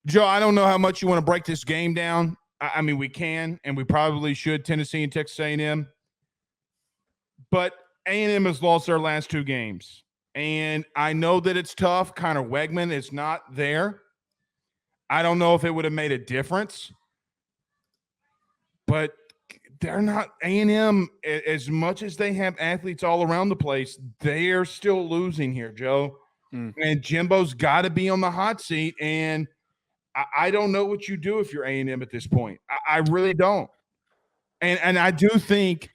Joe, I don't know how much you want to break this game down. I mean, we can, and we probably should, Tennessee and Texas A&M. But A&M has lost their last two games. And I know that it's tough. Connor Wegman is not there. I don't know if it would have made a difference. But they're not A&M, as much as they have athletes all around the place, they are still losing here, Joe. And Jimbo's got to be on the hot seat. And I don't know what you do if you're A&M at this point. I really don't. And I do think,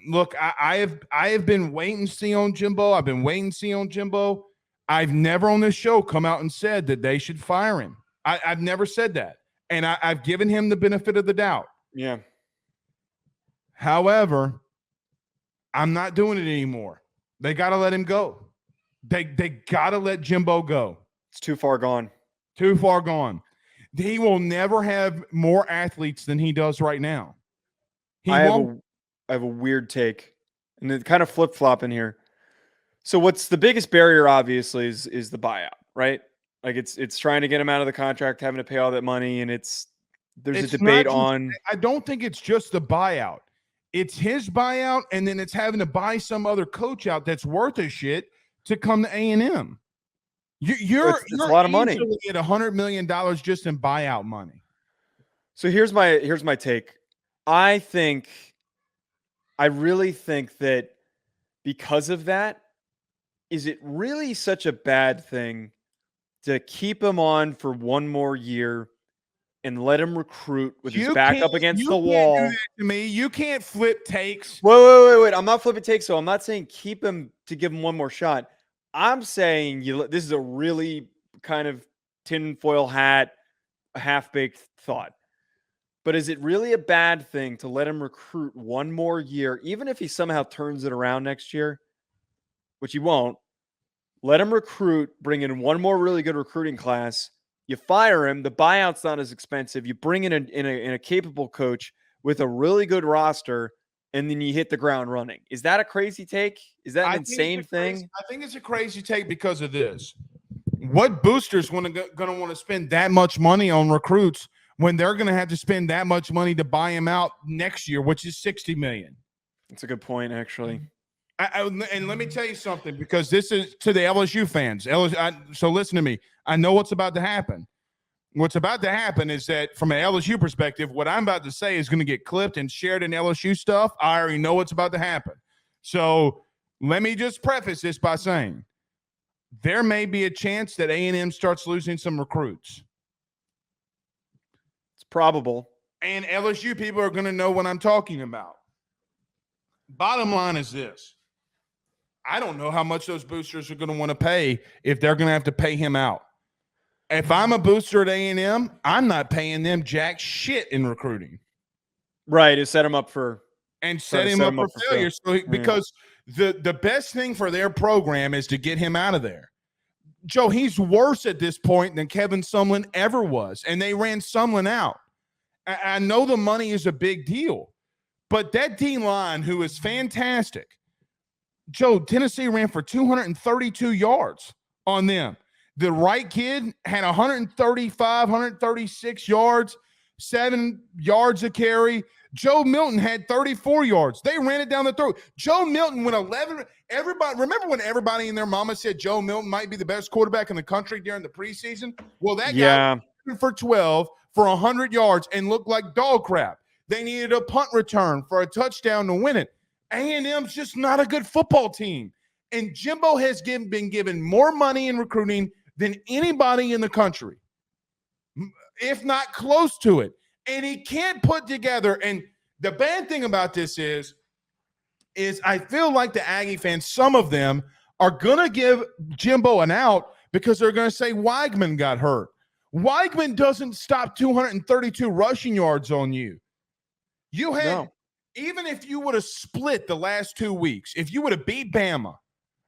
look, I have been waiting to see on Jimbo. I've been waiting to see on Jimbo. I've never on this show come out and said that they should fire him. I've never said that. And I've given him the benefit of the doubt. Yeah. However, I'm not doing it anymore. They got to let him go. They got to let Jimbo go. It's too far gone. Too far gone. He will never have more athletes than he does right now. I have a weird take, and it kind of flip-flopping here. So what's the biggest barrier, obviously, is the buyout, right? Like it's trying to get him out of the contract, having to pay all that money, and there's a debate on. I don't think it's just the buyout. It's his buyout, and then it's having to buy some other coach out that's worth a shit to come to A&M. You're a lot of money at $100 million just in buyout money. So here's my take. I really think that because of that, is it really such a bad thing to keep him on for one more year and let him recruit with his back up against the wall? Do that to me. You can't flip takes. Wait. I'm not flipping takes. So I'm not saying keep him to give him one more shot. I'm saying this is a really kind of tinfoil hat, half-baked thought. But is it really a bad thing to let him recruit one more year, even if he somehow turns it around next year, which he won't? Let him recruit, bring in one more really good recruiting class. You fire him. The buyout's not as expensive. You bring in a capable coach with a really good roster, and then you hit the ground running. Is that a crazy take? Is that an insane thing? I think it's a crazy take because of this. What boosters going to want to spend that much money on recruits when they're going to have to spend that much money to buy him out next year, which is $60 million? That's a good point, actually. And let me tell you something, because this is to the LSU fans. So listen to me. I know what's about to happen. What's about to happen is that from an LSU perspective, what I'm about to say is going to get clipped and shared in LSU stuff. I already know what's about to happen. So let me just preface this by saying there may be a chance that A&M starts losing some recruits. It's probable. And LSU people are going to know what I'm talking about. Bottom line is this. I don't know how much those boosters are going to want to pay if they're going to have to pay him out. If I'm a booster at A&M, I'm not paying them jack shit in recruiting. Right, to set him up for failure. So, because the best thing for their program is to get him out of there. Joe, he's worse at this point than Kevin Sumlin ever was, and they ran Sumlin out. I know the money is a big deal, but that D-line, who is fantastic, Joe, Tennessee ran for 232 yards on them. The right kid had 135, 136 yards, 7 yards a carry. Joe Milton had 34 yards. They ran it down the throat. Joe Milton went 11. Everybody, remember when everybody and their mama said Joe Milton might be the best quarterback in the country during the preseason? Well, that guy went for 12 for 100 yards and looked like dog crap. They needed a punt return for a touchdown to win it. A&M's just not a good football team. And Jimbo has been given more money in recruiting than anybody in the country, if not close to it. And he can't put together. And the bad thing about this is I feel like the Aggie fans, some of them, are going to give Jimbo an out because they're going to say Weigman got hurt. Weigman doesn't stop 232 rushing yards on you. You had, even if you would have split the last 2 weeks, if you would have beat Bama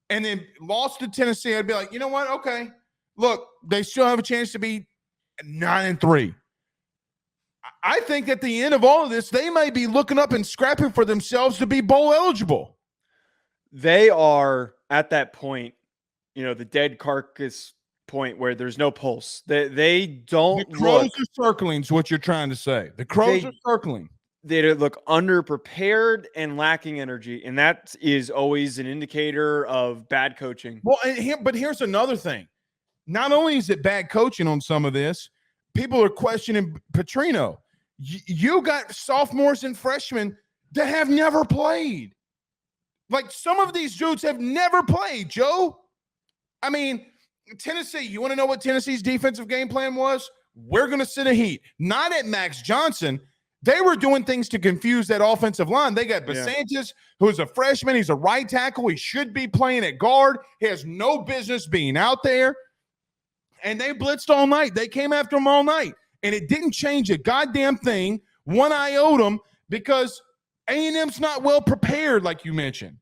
and then lost to Tennessee, I'd be like, you know what? Okay, look, they still have a chance to be 9-3. I think at the end of all of this, they may be looking up and scrapping for themselves to be bowl eligible. They are at that point, the dead carcass point where there's no pulse. They don't the crows look. are circling is what you're trying to say. The crows are circling. They look underprepared and lacking energy, and that is always an indicator of bad coaching. Well, but here's another thing. Not only is it bad coaching on some of this, people are questioning Petrino. You got sophomores and freshmen that have never played. Like, some of these dudes have never played, Joe. I mean, Tennessee, you want to know what Tennessee's defensive game plan was? We're going to sit a heat. Not at Max Johnson. They were doing things to confuse that offensive line. They got Basantis, who's a freshman. He's a right tackle. He should be playing at guard. He has no business being out there. And they blitzed all night. They came after him all night. And it didn't change a goddamn thing, one iota, because A&M's not well prepared, like you mentioned.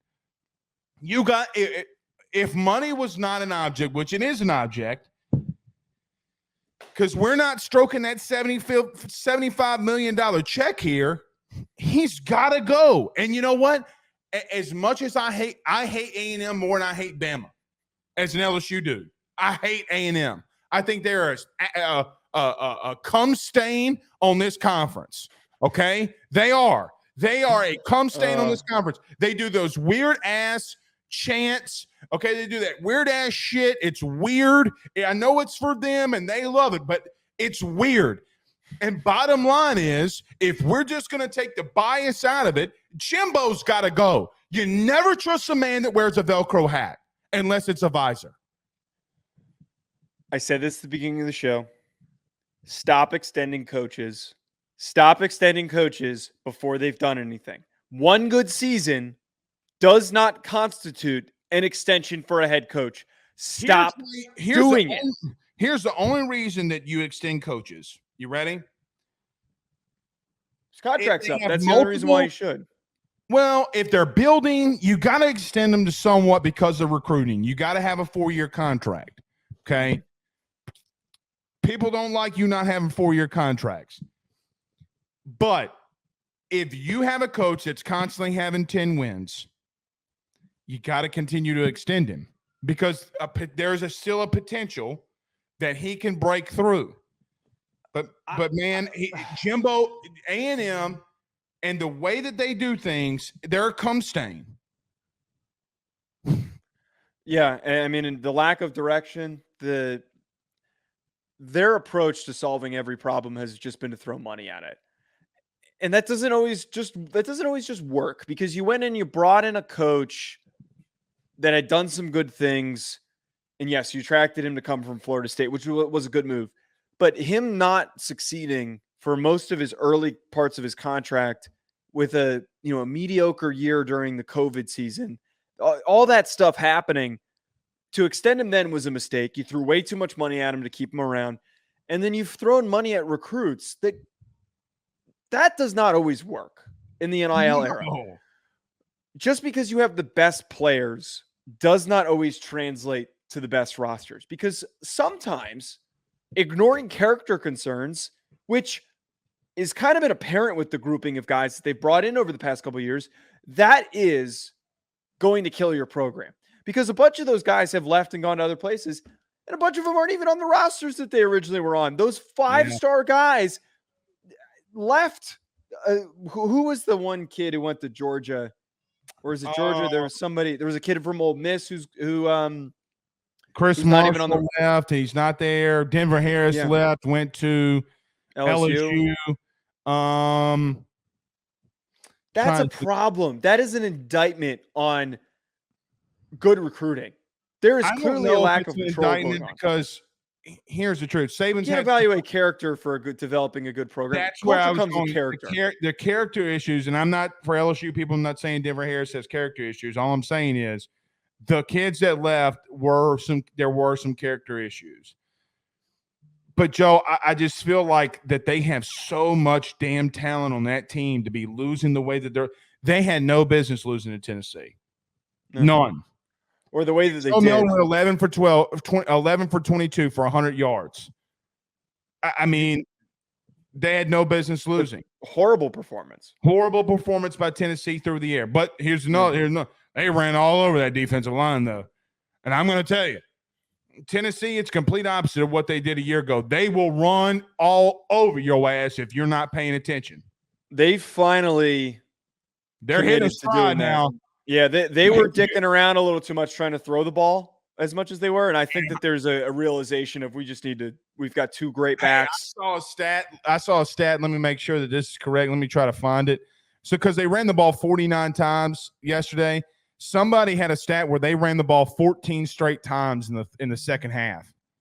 You got – if money was not an object, which it is an object, because we're not stroking that $75 million check here, he's got to go. And you know what? As much as I hate A&M more than I hate Bama as an LSU dude. I hate A&M. I think they're a cum stain on this conference, okay? They are. They are a cum stain on this conference. They do those weird-ass chants. Okay, they do that weird ass shit. It's weird. I know it's for them and they love it, but it's weird. And bottom line is, if we're just going to take the bias out of it, Jimbo's got to go. You never trust a man that wears a Velcro hat unless it's a visor. I said this at the beginning of the show. Stop extending coaches. Stop extending coaches before they've done anything. One good season does not constitute an extension for a head coach. Stop doing it. Here's the only reason that you extend coaches. You ready? His contract's up. That's the only reason why you should. Well, if they're building, you got to extend them to somewhat because of recruiting. You got to have a 4-year contract. Okay? People don't like you not having 4-year contracts. But if you have a coach that's constantly having 10 wins, you got to continue to extend him because there's still a potential that he can break through. But man, Jimbo, A&M, and the way that they do things, they're a cum stain. Yeah, I mean, the lack of direction, their approach to solving every problem has just been to throw money at it. And that doesn't always just work, because you went and you brought in a coach that had done some good things. And yes, you attracted him to come from Florida State, which was a good move. But him not succeeding for most of his early parts of his contract with a mediocre year during the COVID season, all that stuff happening, to extend him then was a mistake. You threw way too much money at him to keep him around. And then you've thrown money at recruits that does not always work in the NIL era. Just because you have the best players does not always translate to the best rosters, because sometimes ignoring character concerns, which is kind of been apparent with the grouping of guys that they've brought in over the past couple of years, that is going to kill your program, because a bunch of those guys have left and gone to other places, and a bunch of them aren't even on the rosters that they originally were on. Those 5-star guys left. Who was the one kid who went to Georgia? Or is it Georgia? There was a kid from Ole Miss who Chris Marshall left. He's not there. Denver Harris left, went to LSU. That's a problem. That is an indictment on good recruiting. There is clearly a lack of control going on. Because here's the truth. Saban's can't evaluate character for developing a good program. That's where I was going. The character issues, and I'm not, for LSU people, I'm not saying Denver Harris has character issues. All I'm saying is the kids that left there were some character issues. But Joe, I just feel like that they have so much damn talent on that team to be losing the way that they had no business losing to Tennessee. None. Or the way that they did. Miller 11 for 22 for 100 yards. I mean, they had no business losing. Horrible performance. Horrible performance by Tennessee through the air. But here's another. They ran all over that defensive line, though. And I'm going to tell you, Tennessee, it's complete opposite of what they did a year ago. They will run all over your ass if you're not paying attention. They finally they're hitting stride now. Yeah, they were dicking around a little too much trying to throw the ball as much as they were, and I think that there's a realization of we've got two great backs. I saw a stat. Let me make sure that this is correct. Let me try to find it. So because they ran the ball 49 times yesterday, somebody had a stat where they ran the ball 14 straight times in the second half.